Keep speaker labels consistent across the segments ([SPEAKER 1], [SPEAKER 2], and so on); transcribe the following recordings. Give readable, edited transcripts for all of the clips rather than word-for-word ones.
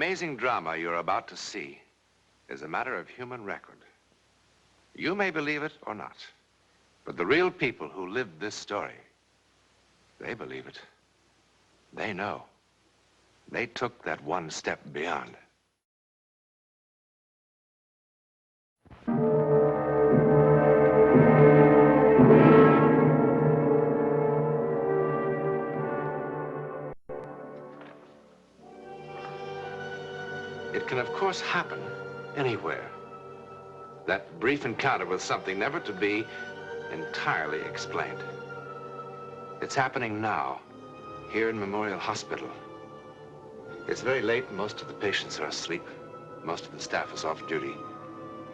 [SPEAKER 1] amazing drama you're about to see is a matter of human record. You may believe it or not, but the real people who lived this story, they believe it. They know. They took that one step beyond. It can, of course, happen anywhere. That brief encounter with something never to be entirely explained. It's happening now, here in Memorial Hospital. It's very late and most of the patients are asleep. Most of the staff is off duty,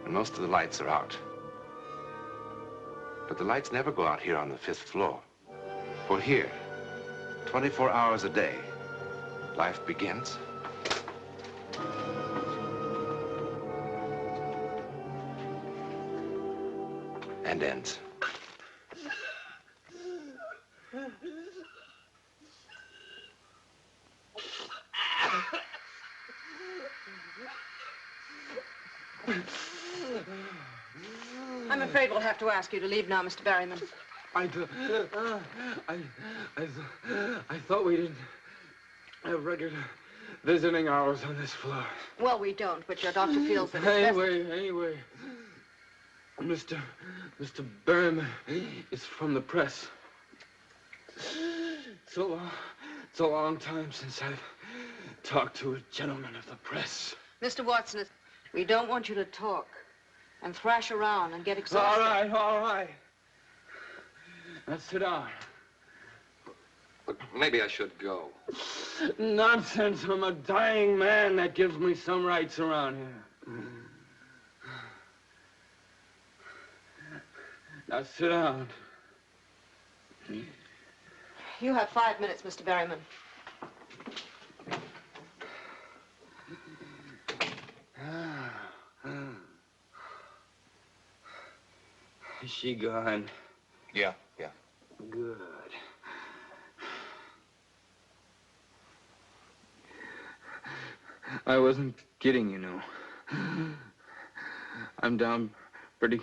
[SPEAKER 1] and most of the lights are out. But the lights never go out here on the 5th floor. For here, 24 hours a day, life begins. And ends.
[SPEAKER 2] I'm afraid we'll have to ask you to leave now, Mr. Berryman.
[SPEAKER 3] I thought we didn't have regular visiting hours on this floor.
[SPEAKER 2] Well, we don't, but your doctor feels that it's
[SPEAKER 3] Anyway, Mr. Berryman is from the press. It's a long time since I've talked to a gentleman of the press.
[SPEAKER 2] Mr. Watson, we don't want you to talk and thrash around and get exhausted.
[SPEAKER 3] All right. Now sit down.
[SPEAKER 4] But maybe I should go.
[SPEAKER 3] Nonsense. I'm a dying man. That gives me some rights around here. Now sit down.
[SPEAKER 2] You have 5 minutes, Mr. Berryman.
[SPEAKER 3] Is she gone?
[SPEAKER 4] Yeah.
[SPEAKER 3] Good. I wasn't kidding, you know. I'm down pretty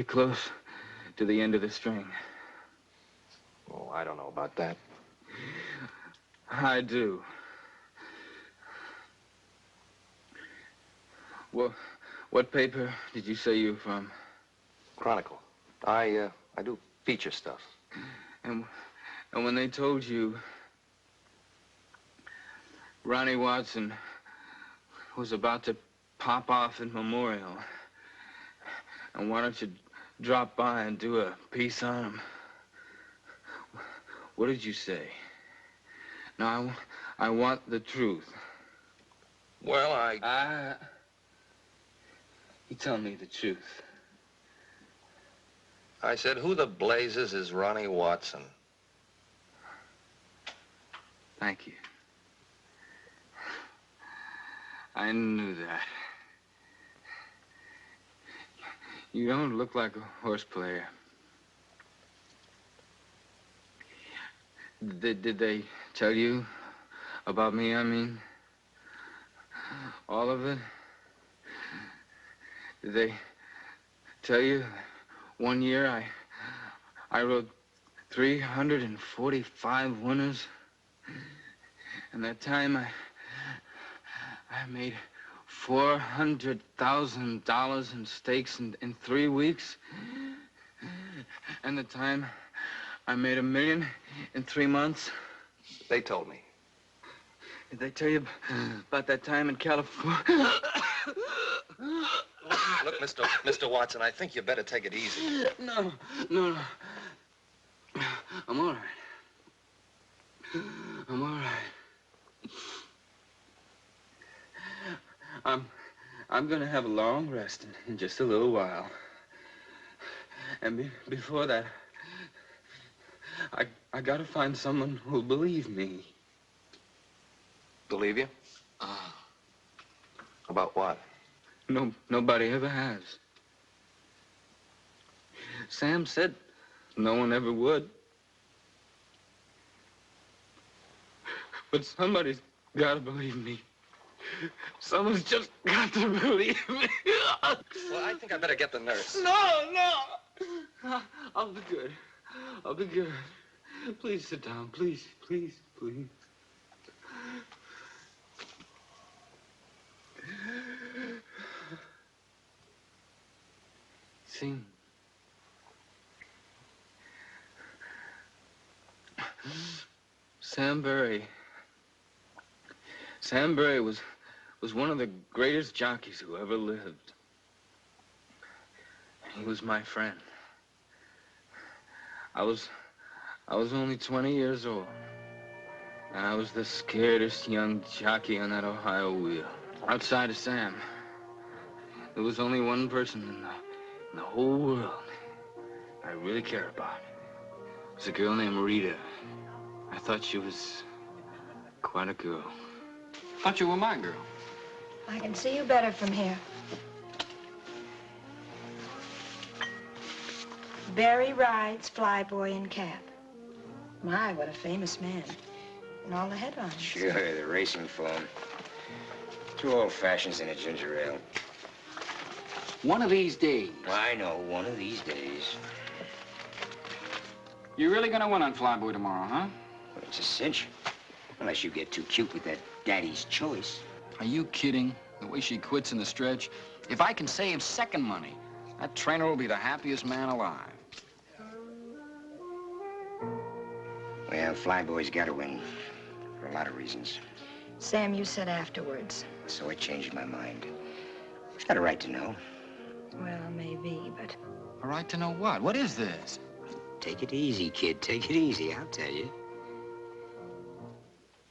[SPEAKER 3] close to the end of the string.
[SPEAKER 4] Oh, I don't know about that.
[SPEAKER 3] I do. Well, what paper did you say you were from?
[SPEAKER 4] Chronicle. I do feature stuff.
[SPEAKER 3] And when they told you Ronnie Watson was about to pop off in Memorial, and why don't you drop by and do a piece on him? What did you say? Now, I want the truth.
[SPEAKER 4] Well,
[SPEAKER 3] You tell me the truth.
[SPEAKER 4] I said, who the blazes is Ronnie Watson?
[SPEAKER 3] Thank you. I knew that. You don't look like a horse player. Did they tell you about me, I mean? All of it? Did they tell you one year I wrote 345 winners? And that time I made $400,000 in stakes in 3 weeks. And the time I made $1 million in 3 months.
[SPEAKER 4] They told me.
[SPEAKER 3] Did they tell you about that time in California?
[SPEAKER 4] Look, Mr. Watson, I think you better take it easy.
[SPEAKER 3] No. I'm all right. I'm gonna have a long rest in just a little while. And before that, I gotta find someone who'll believe me.
[SPEAKER 4] Believe you? About what?
[SPEAKER 3] Nobody ever has. Sam said no one ever would. But somebody's gotta believe me. Someone's just got to believe me.
[SPEAKER 4] Well, I think I better get the nurse.
[SPEAKER 3] No. I'll be good. I'll be good. Please sit down. Please, please, please. See? Sam Berry was one of the greatest jockeys who ever lived. He was my friend. I was only 20 years old, and I was the scaredest young jockey on that Ohio wheel. Outside of Sam, there was only one person in the whole world I really cared about. It was a girl named Rita. I thought she was quite a girl.
[SPEAKER 4] Thought you were my girl.
[SPEAKER 5] I can see you better from here. Barry rides flyboy in cab. My, what a famous man. And all the headlines.
[SPEAKER 6] Sure, the racing form. 2 old fashions and a ginger ale.
[SPEAKER 7] One of these days.
[SPEAKER 6] I know, one of these days.
[SPEAKER 7] You're really gonna win on Flyboy tomorrow, huh?
[SPEAKER 6] Well, it's a cinch. Unless you get too cute with that daddy's choice.
[SPEAKER 7] Are you kidding? The way she quits in the stretch. If I can save second money, that trainer will be the happiest man alive.
[SPEAKER 6] Well, Flyboy's got to win. For a lot of reasons.
[SPEAKER 5] Sam, you said afterwards.
[SPEAKER 6] So I changed my mind. She's got a right to know.
[SPEAKER 5] Well, maybe, but...
[SPEAKER 7] A right to know what? What is this?
[SPEAKER 6] Take it easy, kid. Take it easy, I'll tell you.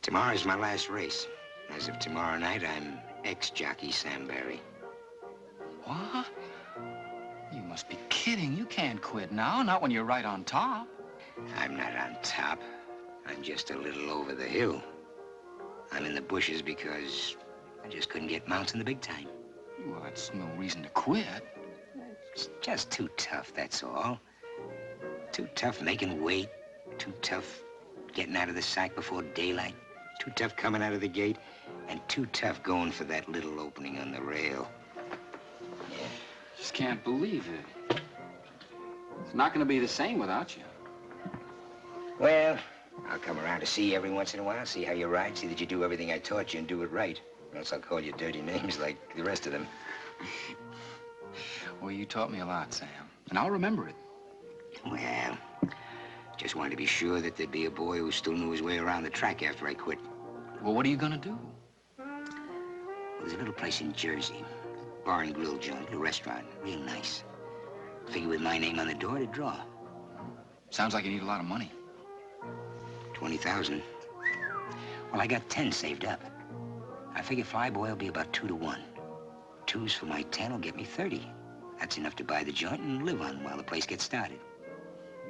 [SPEAKER 6] Tomorrow's my last race. As of tomorrow night, I'm ex-jockey Sam Berry.
[SPEAKER 7] What? You must be kidding. You can't quit now, not when you're right on top.
[SPEAKER 6] I'm not on top. I'm just a little over the hill. I'm in the bushes because I just couldn't get mounts in the big time.
[SPEAKER 7] Well, that's no reason to quit.
[SPEAKER 6] It's just too tough, that's all. Too tough making weight. Too tough getting out of the sack before daylight. Too tough coming out of the gate. And too tough going for that little opening on the rail. Yeah.
[SPEAKER 7] Just can't believe it. It's not gonna be the same without you.
[SPEAKER 6] Well, I'll come around to see you every once in a while, see how you ride, see that you do everything I taught you and do it right. Or else I'll call you dirty names like the rest of them.
[SPEAKER 7] Well, you taught me a lot, Sam, and I'll remember it.
[SPEAKER 6] Well, just wanted to be sure that there'd be a boy who still knew his way around the track after I quit.
[SPEAKER 7] Well, what are you gonna do?
[SPEAKER 6] Well, there's a little place in Jersey. Bar and grill joint, a restaurant, real nice. Figure with my name on the door to draw.
[SPEAKER 7] Sounds like you need a lot of money.
[SPEAKER 6] 20,000. Well, I got 10 saved up. I figure Flyboy will be about 2 to 1. 2s for my 10 will get me 30. That's enough to buy the joint and live on while the place gets started.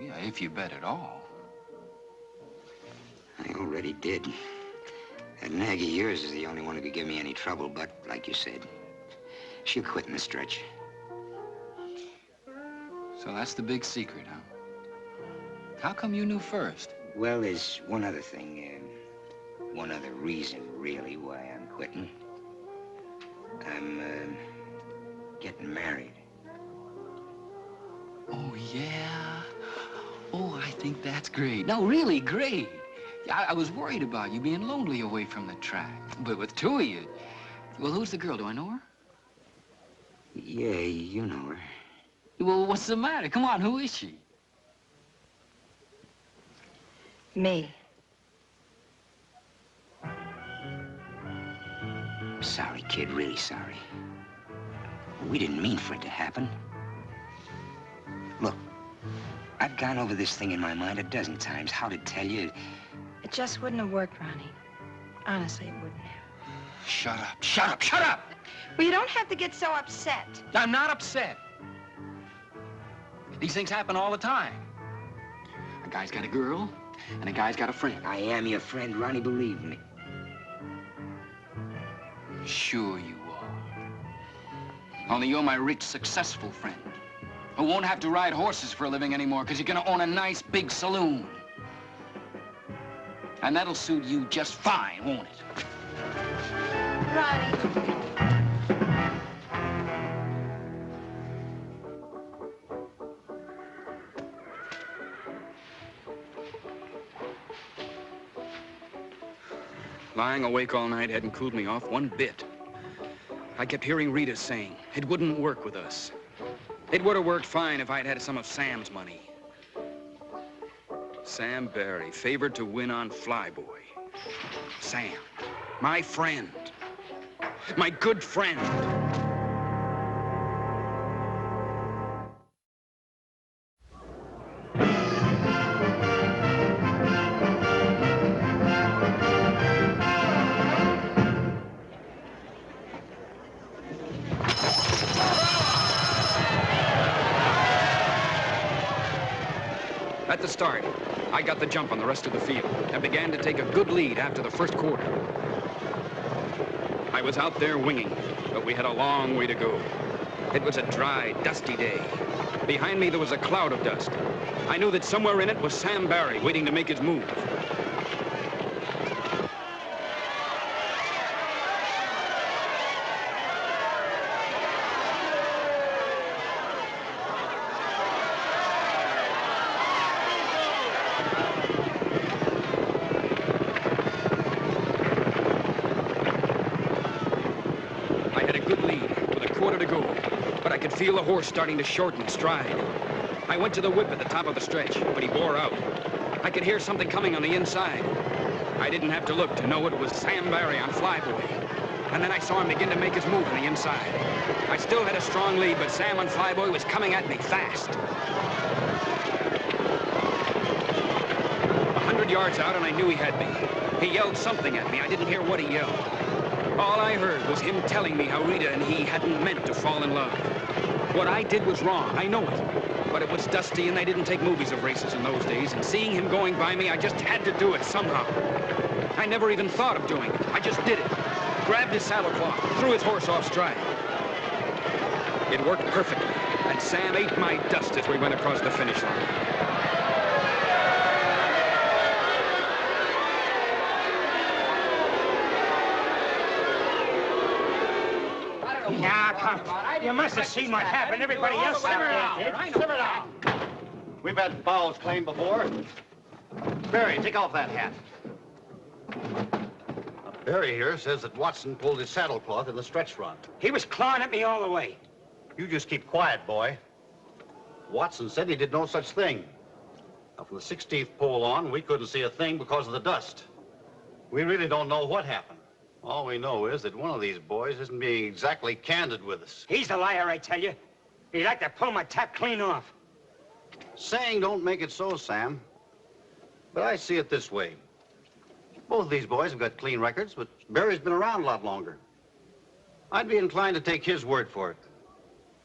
[SPEAKER 7] Yeah, if you bet at all.
[SPEAKER 6] I already did. That nag of yours is the only one who could give me any trouble, but like you said, she'll quit in the stretch.
[SPEAKER 7] So that's the big secret, huh? How come you knew first?
[SPEAKER 6] Well, there's one other thing, one other reason, really, why I'm quitting. I'm, getting married.
[SPEAKER 7] Oh, yeah? Oh, I think that's great. No, really great. I was worried about you being lonely away from the track. But with 2 of you... Well, who's the girl? Do I know her?
[SPEAKER 6] Yeah, you know her.
[SPEAKER 7] Well, what's the matter? Come on, who is she?
[SPEAKER 5] Me.
[SPEAKER 6] Sorry, kid, really sorry. We didn't mean for it to happen. Look, I've gone over this thing in my mind a dozen times, how to tell you.
[SPEAKER 5] It just wouldn't have worked, Ronnie. Honestly, it wouldn't have.
[SPEAKER 7] Shut up, shut up, shut up!
[SPEAKER 5] Well, you don't have to get so upset.
[SPEAKER 7] I'm not upset. These things happen all the time. A guy's got a girl, and a guy's got a friend.
[SPEAKER 6] I am your friend, Ronnie, believe me.
[SPEAKER 7] Sure you are. Only you're my rich, successful friend who won't have to ride horses for a living anymore because you're gonna own a nice big saloon. And that'll suit you just fine, won't it?
[SPEAKER 2] Ronnie.
[SPEAKER 8] Lying awake all night hadn't cooled me off one bit. I kept hearing Rita saying it wouldn't work with us. It would have worked fine if I'd had some of Sam's money. Sam Barry, favored to win on Flyboy. Sam, my friend. My good friend. At the start, I got the jump on the rest of the field and began to take a good lead after the first quarter. I was out there winging, but we had a long way to go. It was a dry, dusty day. Behind me, there was a cloud of dust. I knew that somewhere in it was Sam Barry waiting to make his move. Feel the horse starting to shorten stride. I went to the whip at the top of the stretch, but he bore out. I could hear something coming on the inside. I didn't have to look to know it was Sam Barry on Flyboy. And then I saw him begin to make his move on the inside. I still had a strong lead, but Sam on Flyboy was coming at me fast. 100 yards out, and I knew he had me. He yelled something at me. I didn't hear what he yelled. All I heard was him telling me how Rita and he hadn't meant to fall in love. What I did was wrong, I know it. But it was dusty and they didn't take movies of races in those days, and seeing him going by me, I just had to do it somehow. I never even thought of doing it. I just did it. Grabbed his saddle cloth, threw his horse off stride. It worked perfectly, and Sam ate my dust as we went across the finish line.
[SPEAKER 6] Now, come. You must have seen what happened. Everybody else out there did.
[SPEAKER 9] Simmer down. We've had fouls claimed before. Barry, take off that hat. Barry here says that Watson pulled his saddlecloth in the stretch run.
[SPEAKER 6] He was clawing at me all the way.
[SPEAKER 9] You just keep quiet, boy. Watson said he did no such thing. Now, from the 16th pole on, we couldn't see a thing because of the dust. We really don't know what happened. All we know is that one of these boys isn't being exactly candid with us.
[SPEAKER 6] He's the liar, I tell you. He'd like to pull my tap clean off.
[SPEAKER 9] Saying don't make it so, Sam. But I see it this way. Both these boys have got clean records, but Barry's been around a lot longer. I'd be inclined to take his word for it.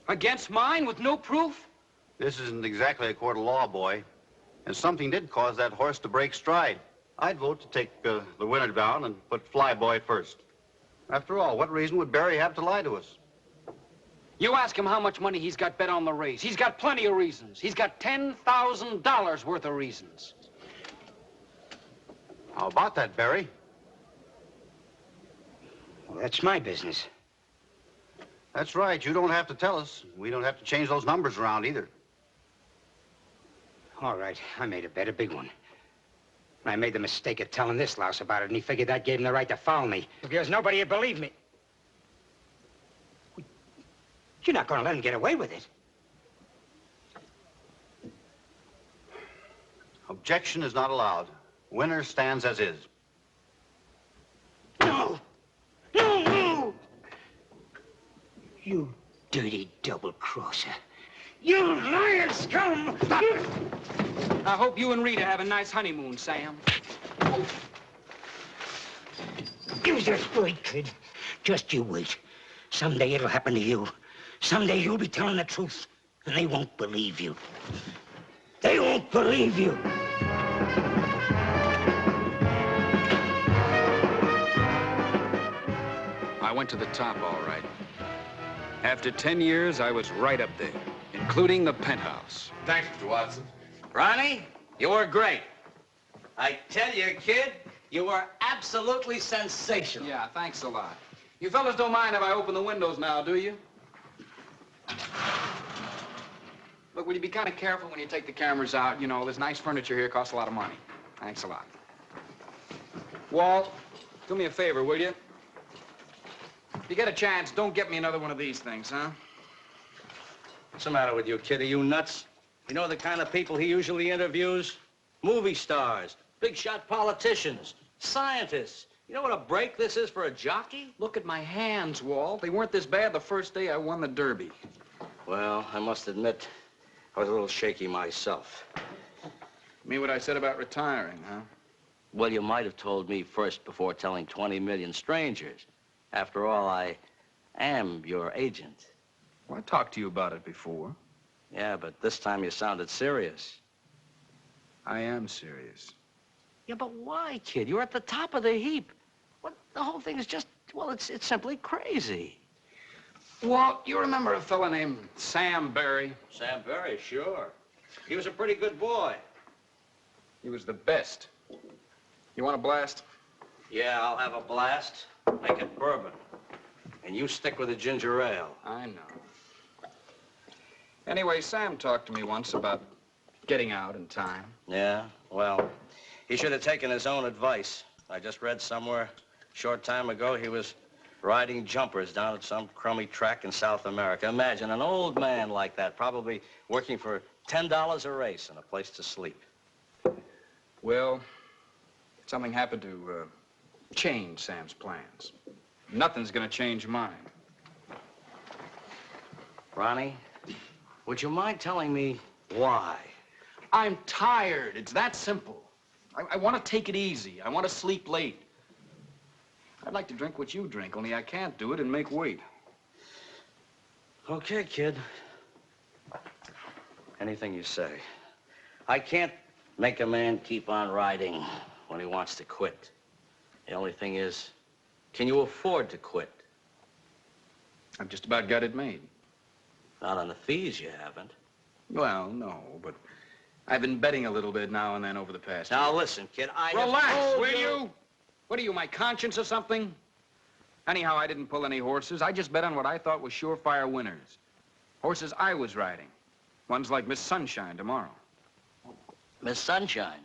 [SPEAKER 8] Against mine with no proof?
[SPEAKER 9] This isn't exactly a court of law, boy. And something did cause that horse to break stride. I'd vote to take the winner down and put Flyboy first. After all, what reason would Barry have to lie to us?
[SPEAKER 8] You ask him how much money he's got bet on the race. He's got plenty of reasons. He's got $10,000 worth of reasons.
[SPEAKER 9] How about that, Barry?
[SPEAKER 6] Well, that's my business.
[SPEAKER 9] That's right. You don't have to tell us. We don't have to change those numbers around either.
[SPEAKER 6] All right, I made a bet, a big one. I made the mistake of telling this louse about it, and he figured that gave him the right to foul me, because nobody would believe me. You're not going to let him get away with it.
[SPEAKER 9] Objection is not allowed. Winner stands as is.
[SPEAKER 6] No! No, no! You dirty double-crosser. You lying scum!
[SPEAKER 8] Stop it! I hope you and Rita have a nice honeymoon, Sam.
[SPEAKER 6] You just wait, kid. Just you wait. Someday it'll happen to you. Someday you'll be telling the truth, and they won't believe you. They won't believe you.
[SPEAKER 8] I went to the top, all right. After 10 years, I was right up there, including the penthouse.
[SPEAKER 1] Thanks, Mr. Watson.
[SPEAKER 10] Ronnie, you were great. I tell you, kid, you were absolutely sensational.
[SPEAKER 8] Yeah, thanks a lot. You fellas don't mind if I open the windows now, do you? Look, will you be kind of careful when you take the cameras out? You know, this nice furniture here costs a lot of money. Thanks a lot. Walt, do me a favor, will you? If you get a chance, don't get me another one of these things, huh?
[SPEAKER 11] What's the matter with you, kid? Are you nuts? You know the kind of people he usually interviews? Movie stars, big-shot politicians, scientists. You know what a break this is for a jockey?
[SPEAKER 8] Look at my hands, Walt. They weren't this bad the first day I won the Derby.
[SPEAKER 11] Well, I must admit, I was a little shaky myself.
[SPEAKER 8] Mean what I said about retiring, huh?
[SPEAKER 11] Well, you might have told me first before telling 20 million strangers. After all, I am your agent.
[SPEAKER 8] Well, I talked to you about it before.
[SPEAKER 11] Yeah, but this time you sounded serious.
[SPEAKER 8] I am serious.
[SPEAKER 11] Yeah, but why, kid? You're at the top of the heap. What? The whole thing is just, well, it's simply crazy.
[SPEAKER 8] Walt, you remember a fella named Sam Barry?
[SPEAKER 11] Sam Barry, sure. He was a pretty good boy.
[SPEAKER 8] He was the best. You want a blast?
[SPEAKER 11] Yeah, I'll have a blast. Make it bourbon. And you stick with the ginger ale.
[SPEAKER 8] I know. Anyway, Sam talked to me once about getting out in time.
[SPEAKER 11] Yeah? Well, he should have taken his own advice. I just read somewhere a short time ago he was riding jumpers down at some crummy track in South America. Imagine an old man like that, probably working for $10 a race and a place to sleep.
[SPEAKER 8] Well, something happened to change Sam's plans. Nothing's gonna change mine.
[SPEAKER 11] Ronnie, would you mind telling me why?
[SPEAKER 8] I'm tired. It's that simple. I want to take it easy. I want to sleep late. I'd like to drink what you drink, only I can't do it and make weight.
[SPEAKER 11] Okay, kid. Anything you say. I can't make a man keep on riding when he wants to quit. The only thing is, can you afford to quit?
[SPEAKER 8] I've just about got it made.
[SPEAKER 11] Not on the fees, you haven't.
[SPEAKER 8] Well, no, but I've been betting a little bit now and then over the past
[SPEAKER 11] Now,
[SPEAKER 8] year.
[SPEAKER 11] listen, kid,
[SPEAKER 8] Relax, will you? What are you, my conscience or something? Anyhow, I didn't pull any horses. I just bet on what I thought was surefire winners. Horses I was riding. Ones like Miss Sunshine tomorrow.
[SPEAKER 11] Miss Sunshine?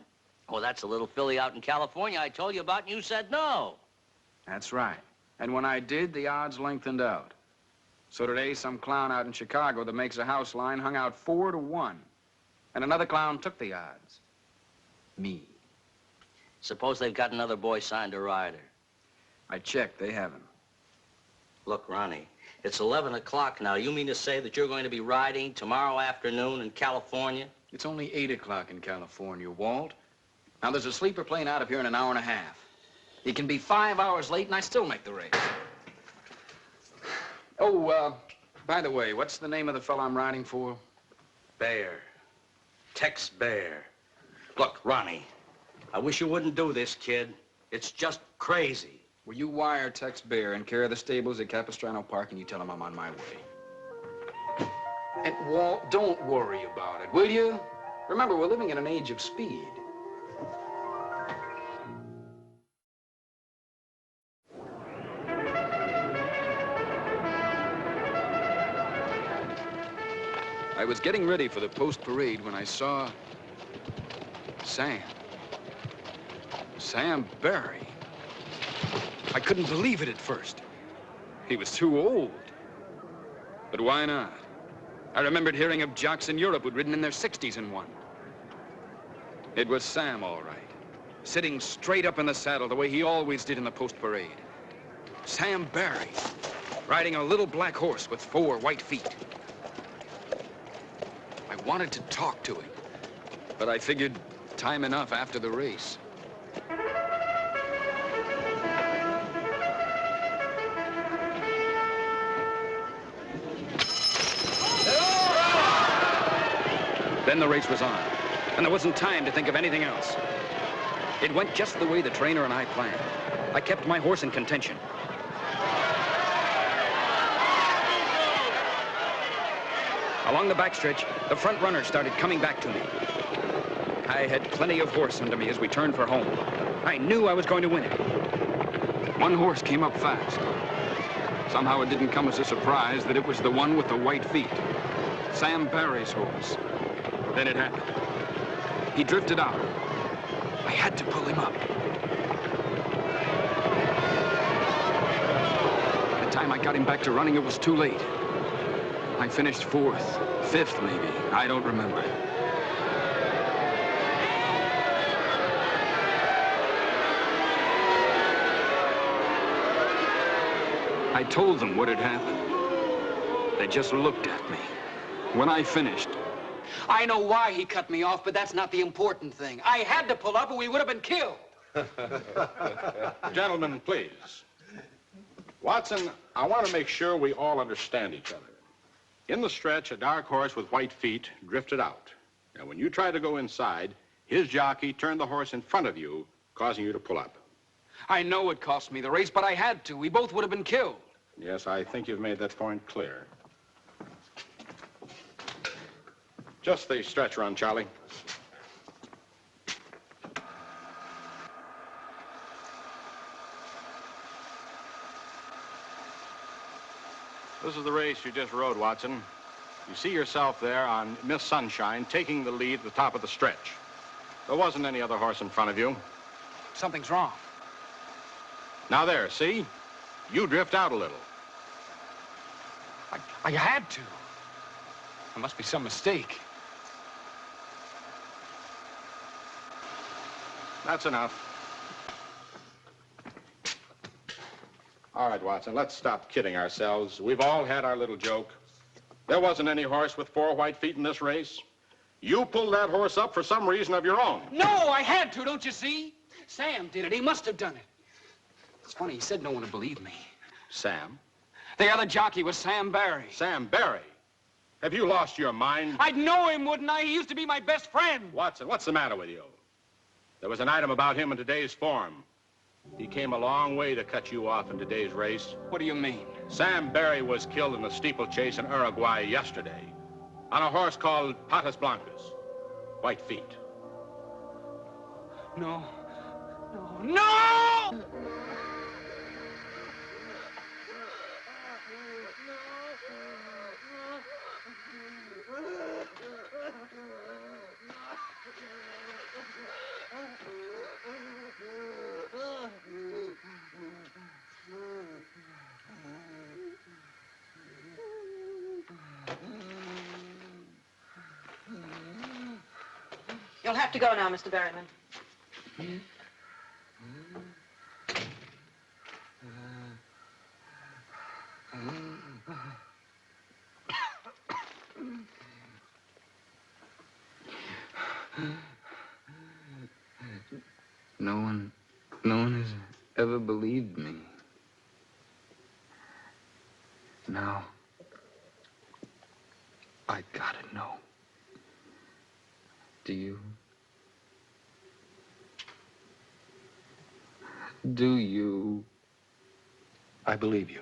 [SPEAKER 11] Oh, that's a little filly out in California I told you about, and you said no.
[SPEAKER 8] That's right. And when I did, the odds lengthened out. So today, some clown out in Chicago that makes a house line hung out 4-1. And another clown took the odds. Me.
[SPEAKER 11] Suppose they've got another boy signed a rider.
[SPEAKER 8] I checked. They haven't.
[SPEAKER 11] Look, Ronnie, it's 11 o'clock now. You mean to say that you're going to be riding tomorrow afternoon in California?
[SPEAKER 8] It's only 8 o'clock in California, Walt. Now, there's a sleeper plane out of here in an hour and a half. It can be 5 hours late, and I still make the race. Oh, by the way, what's the name of the fellow I'm riding for?
[SPEAKER 11] Bear. Tex Bear. Look, Ronnie, I wish you wouldn't do this, kid. It's just crazy.
[SPEAKER 8] Will you wire Tex Bear in care of the stables at Capistrano Park, and you tell him I'm on my way? And, Walt, don't worry about it, will you? Remember, we're living in an age of speed. I was getting ready for the post-parade when I saw Sam. Sam Barry. I couldn't believe it at first. He was too old. But why not? I remembered hearing of jocks in Europe who'd ridden in their 60s and won. It was Sam, all right. Sitting straight up in the saddle the way he always did in the post-parade. Sam Barry, riding a little black horse with 4 white feet. I wanted to talk to him, but I figured time enough after the race. Then the race was on, and there wasn't time to think of anything else. It went just the way the trainer and I planned. I kept my horse in contention. Along the backstretch, the front runner started coming back to me. I had plenty of horse under me as we turned for home. I knew I was going to win it. One horse came up fast. Somehow it didn't come as a surprise that it was the one with the white feet. Sam Barry's horse. Then it happened. He drifted out. I had to pull him up. By the time I got him back to running, it was too late. I finished 4th, 5th maybe. I don't remember. I told them what had happened. They just looked at me. When I finished...
[SPEAKER 7] I know why he cut me off, but that's not the important thing. I had to pull up or we would have been killed.
[SPEAKER 12] Gentlemen, please. Watson, I want to make sure we all understand each other. In the stretch, a dark horse with white feet drifted out. Now, when you tried to go inside, his jockey turned the horse in front of you, causing you to pull up.
[SPEAKER 8] I know it cost me the race, but I had to. We both would have been killed.
[SPEAKER 12] Yes, I think you've made that point clear. Just the stretch run, Charlie. This is the race you just rode, Watson. You see yourself there on Miss Sunshine taking the lead at the top of the stretch. There wasn't any other horse in front of you.
[SPEAKER 8] Something's wrong.
[SPEAKER 12] Now there, see? You drift out a little.
[SPEAKER 8] I had to. There must be some mistake.
[SPEAKER 12] That's enough. All right, Watson, let's stop kidding ourselves. We've all had our little joke. There wasn't any horse with 4 white feet in this race. You pulled that horse up for some reason of your own.
[SPEAKER 7] No, I had to, don't you see? Sam did it. He must have done it. It's funny, he said no one would believe me.
[SPEAKER 12] Sam?
[SPEAKER 8] The other jockey was Sam Barry.
[SPEAKER 12] Sam Barry? Have you lost your mind?
[SPEAKER 8] I'd know him, wouldn't I? He used to be my best friend.
[SPEAKER 12] Watson, what's the matter with you? There was an item about him in today's form. He came a long way to cut you off in today's race.
[SPEAKER 8] What do you mean?
[SPEAKER 12] Sam Barry was killed in the steeplechase in Uruguay yesterday on a horse called Patas Blancas. White feet.
[SPEAKER 8] No. No!
[SPEAKER 2] You'll have to go now, Mr. Berryman.
[SPEAKER 3] No one has ever believed me. Now, I gotta know. Do you? Do you?
[SPEAKER 1] I believe you.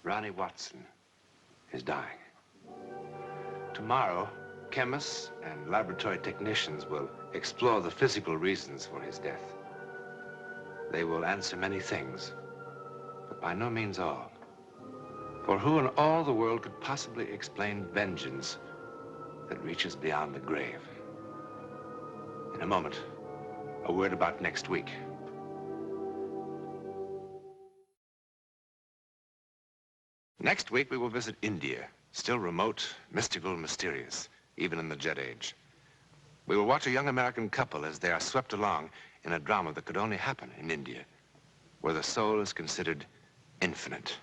[SPEAKER 1] Ronnie Watson is dying. Tomorrow, chemists and laboratory technicians will explore the physical reasons for his death. They will answer many things, but by no means all. For who in all the world could possibly explain vengeance that reaches beyond the grave? In a moment, a word about next week. Next week, we will visit India, still remote, mystical, mysterious, even in the Jet Age. We will watch a young American couple as they are swept along in a drama that could only happen in India, where the soul is considered infinite.